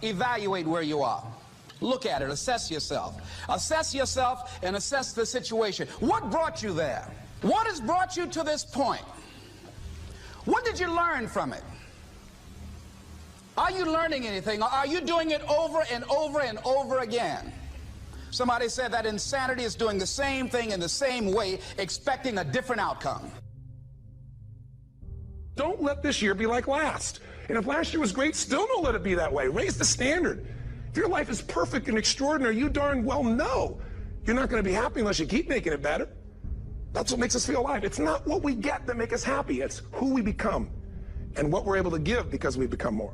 evaluate where you are. Look at it, assess yourself. Assess yourself and assess the situation. What brought you there? What has brought you to this point? What did you learn from it? Are you learning anything, or are you doing it over and over and over again? Somebody said that insanity is doing the same thing in the same way, expecting a different outcome. Don't let this year be like last. And if last year was great, still don't let it be that way. Raise the standard. If your life is perfect and extraordinary, you darn well know you're not going to be happy unless you keep making it better. That's what makes us feel alive. It's not what we get that makes us happy. It's who we become and what we're able to give because we become more.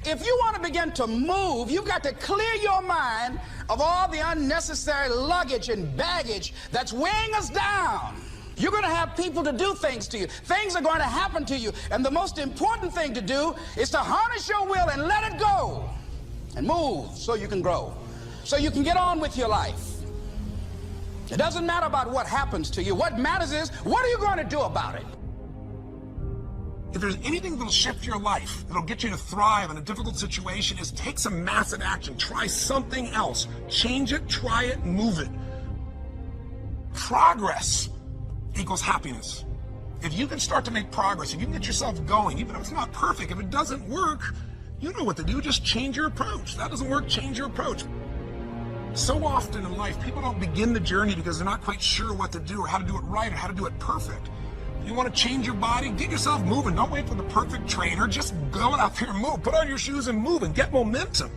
If you want to begin to move, you've got to clear your mind of all the unnecessary luggage and baggage that's weighing us down. You're going to have people to do things to you. Things are going to happen to you. And the most important thing to do is to harness your will and let it go. And move so you can grow. So you can get on with your life. It doesn't matter about what happens to you. What matters is, what are you going to do about it? If there's anything that'll shift your life, that'll get you to thrive in a difficult situation, is take some massive action. Try something else. Change it, try it, move it. Progress equals happiness. If you can start to make progress, if you can get yourself going, even if it's not perfect, if it doesn't work, you know what to do. Just change your approach. That doesn't work, change your approach. So often in life, people don't begin the journey because they're not quite sure what to do or how to do it right or how to do it perfect. You want to change your body, get yourself moving. Don't wait for the perfect trainer. Just go out there and move. Put on your shoes and move and get momentum.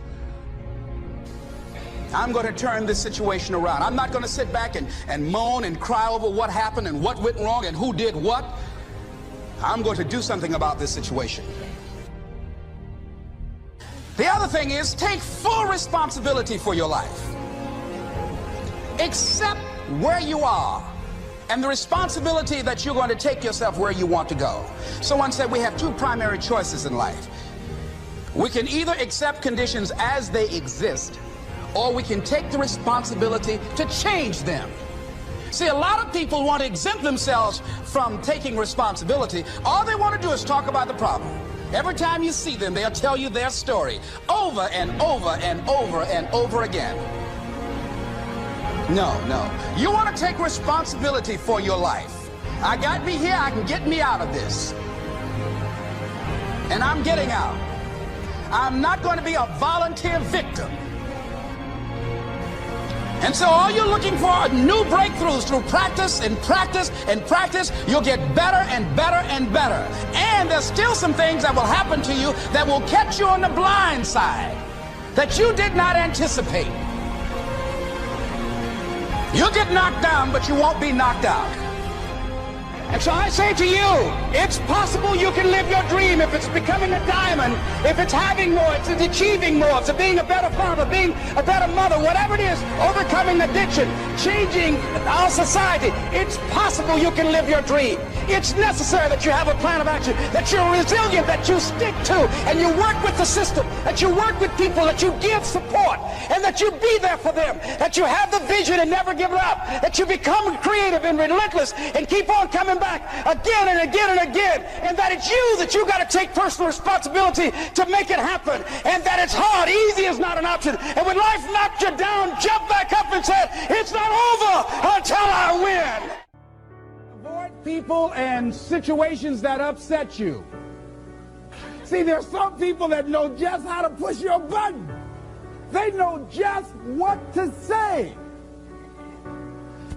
I'm going to turn this situation around. I'm not going to sit back and moan and cry over what happened and what went wrong and who did what. I'm going to do something about this situation. The other thing is, take full responsibility for your life. Accept where you are and the responsibility that you're going to take yourself where you want to go. Someone said we have two primary choices in life. We can either accept conditions as they exist, or we can take the responsibility to change them. See, a lot of people want to exempt themselves from taking responsibility. All they want to do is talk about the problem. Every time you see them, they'll tell you their story over and over and over and over again. No. You want to take responsibility for your life. I got me here, I can get me out of this. And I'm getting out. I'm not going to be a volunteer victim. And so all you're looking for are new breakthroughs through practice and practice and practice. You'll get better and better and better. And there's still some things that will happen to you that will catch you on the blind side that you did not anticipate. You'll get knocked down, but you won't be knocked out. And so I say to you, it's possible you can live your dream if it's becoming a diamond, if it's having more, if it's achieving more, if it's being a better father, being a better mother, whatever it is, overcoming addiction, changing our society. It's possible you can live your dream. It's necessary that you have a plan of action, that you're resilient, that you stick to, and you work with the system, that you work with people, that you give support, and that you be there for them, that you have the vision and never give it up, that you become creative and relentless and keep on coming back again and again and again, and that it's you that you got to take personal responsibility to make it happen, and that it's hard. Easy is not an option. And when life knocks you down, jump back up and say, it's not over until I win. Avoid people and situations that upset you. See, there's some people that know just how to push your button. They know just what to say.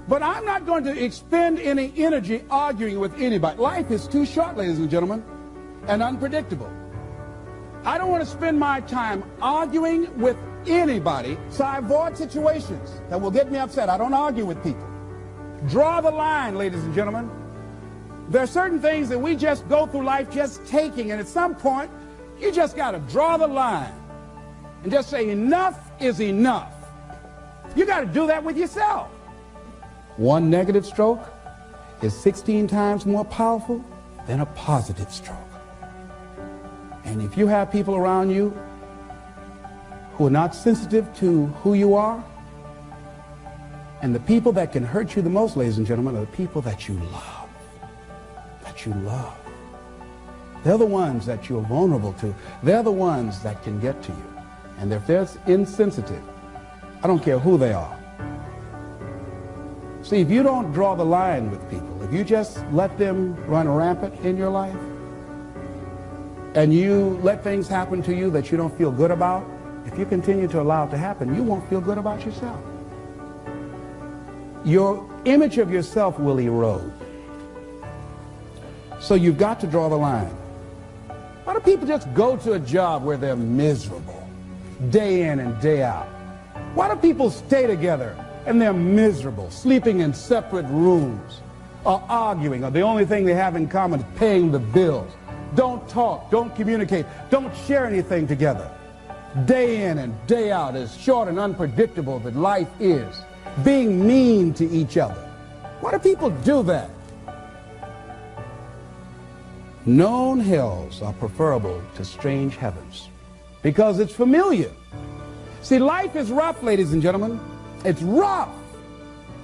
But I'm not going to expend any energy arguing with anybody. Life is too short, ladies and gentlemen, and unpredictable. I don't want to spend my time arguing with anybody, so I avoid situations that will get me upset. I don't argue with people. Draw the line, ladies and gentlemen. There are certain things that we just go through life just taking, and at some point, you just got to draw the line and just say enough is enough. You got to do that with yourself. One negative stroke is 16 times more powerful than a positive stroke. And if you have people around you who are not sensitive to who you are, and the people that can hurt you the most, ladies and gentlemen, are the people that you love. That you love. They're the ones that you're vulnerable to. They're the ones that can get to you. And if they're insensitive, I don't care who they are. See, if you don't draw the line with people, if you just let them run rampant in your life, and you let things happen to you that you don't feel good about, if you continue to allow it to happen, you won't feel good about yourself. Your image of yourself will erode. So you've got to draw the line. Why do people just go to a job where they're miserable, day in and day out? Why do people stay together and they're miserable, sleeping in separate rooms, or arguing, or the only thing they have in common is paying the bills? Don't talk, don't communicate, don't share anything together. Day in and day out, as short and unpredictable that life is, being mean to each other. Why do people do that? Known hells are preferable to strange heavens because it's familiar. See, life is rough, ladies and gentlemen. It's rough,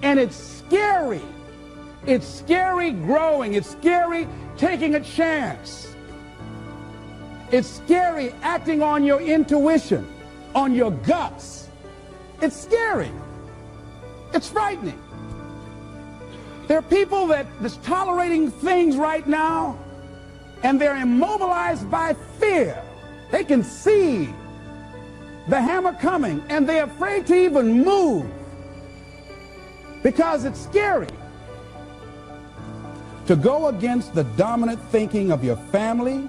and it's scary. It's scary growing. It's scary taking a chance. It's scary acting on your intuition, on your guts. It's scary. It's frightening. There are people that's tolerating things right now, and they're immobilized by fear. They can see the hammer coming, and they're afraid to even move because it's scary. To go against the dominant thinking of your family,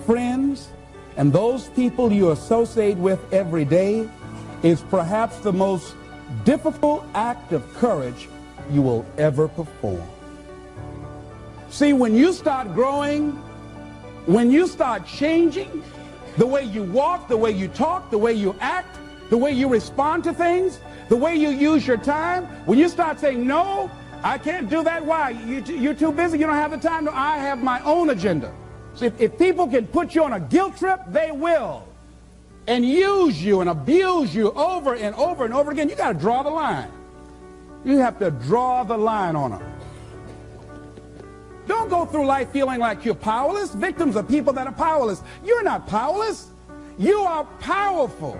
friends, and those people you associate with every day is perhaps the most difficult act of courage you will ever perform. See, when you start growing, when you start changing the way you walk, the way you talk, the way you act, the way you respond to things, the way you use your time, when you start saying, no, I can't do that. Why? You're too busy. You don't have the time. No, I have my own agenda. So if people can put you on a guilt trip, they will. And use you and abuse you over and over and over again. You got to draw the line. You have to draw the line on them. Don't go through life feeling like you're powerless. Victims are people that are powerless. You're not powerless. You are powerful.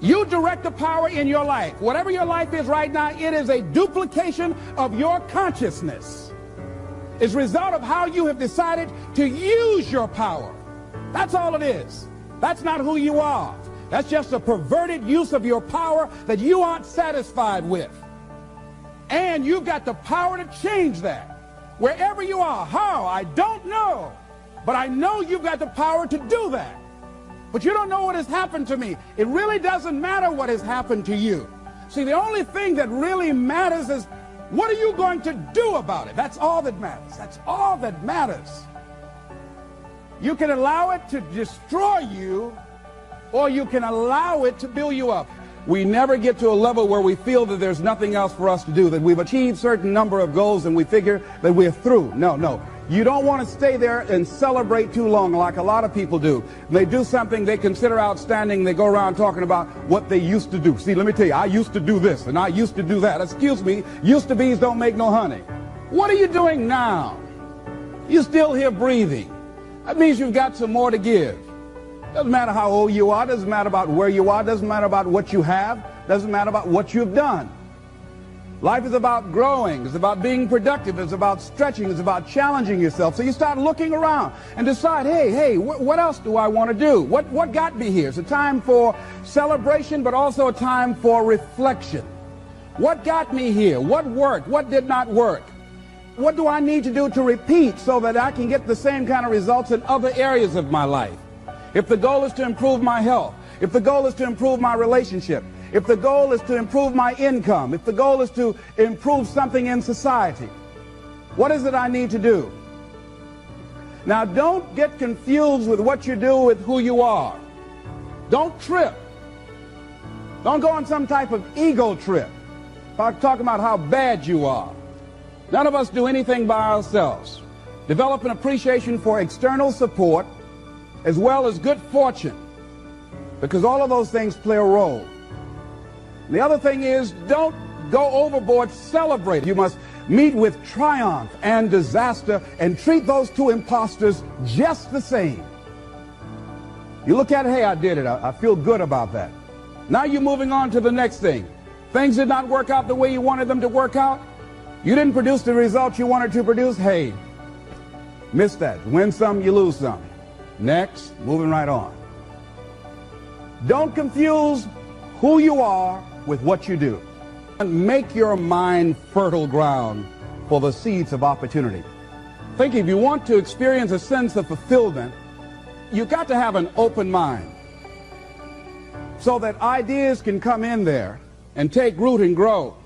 You direct the power in your life. Whatever your life is right now, it is a duplication of your consciousness. It's a result of how you have decided to use your power. That's all it is. That's not who you are. That's just a perverted use of your power that you aren't satisfied with. And you've got the power to change that. Wherever you are, how, I don't know. But I know you've got the power to do that. But you don't know what has happened to me. It really doesn't matter what has happened to you. See, the only thing that really matters is what are you going to do about it? That's all that matters. That's all that matters. You can allow it to destroy you, or you can allow it to build you up. We never get to a level where we feel that there's nothing else for us to do, that we've achieved a certain number of goals and we figure that we're through. No. You don't want to stay there and celebrate too long like a lot of people do. They do something they consider outstanding. They go around talking about what they used to do. See, let me tell you, I used to do this and I used to do that. Excuse me, used to be's don't make no honey. What are you doing now? You're still here breathing. That means you've got some more to give. Doesn't matter how old you are, doesn't matter about where you are, doesn't matter about what you have, doesn't matter about what you've done. Life is about growing, it's about being productive, it's about stretching, it's about challenging yourself. So you start looking around and decide, hey, what else do I want to do? What got me here? It's a time for celebration, but also a time for reflection. What got me here? What worked? What did not work? What do I need to do to repeat so that I can get the same kind of results in other areas of my life? If the goal is to improve my health, if the goal is to improve my relationship, if the goal is to improve my income, if the goal is to improve something in society, what is it I need to do? Now, don't get confused with what you do with who you are. Don't trip. Don't go on some type of ego trip about talking about how bad you are. None of us do anything by ourselves. Develop an appreciation for external support as well as good fortune, because all of those things play a role. The other thing is, don't go overboard celebrating. You must meet with triumph and disaster and treat those two imposters just the same. You look at it, hey, I did it. I feel good about that. Now you're moving on to the next thing. Things did not work out the way you wanted them to work out. You didn't produce the results you wanted to produce. Hey, miss that. Win some, you lose some. Next, moving right on. Don't confuse who you are with what you do. Make your mind fertile ground for the seeds of opportunity. Think if you want to experience a sense of fulfillment, you've got to have an open mind so that ideas can come in there and take root and grow.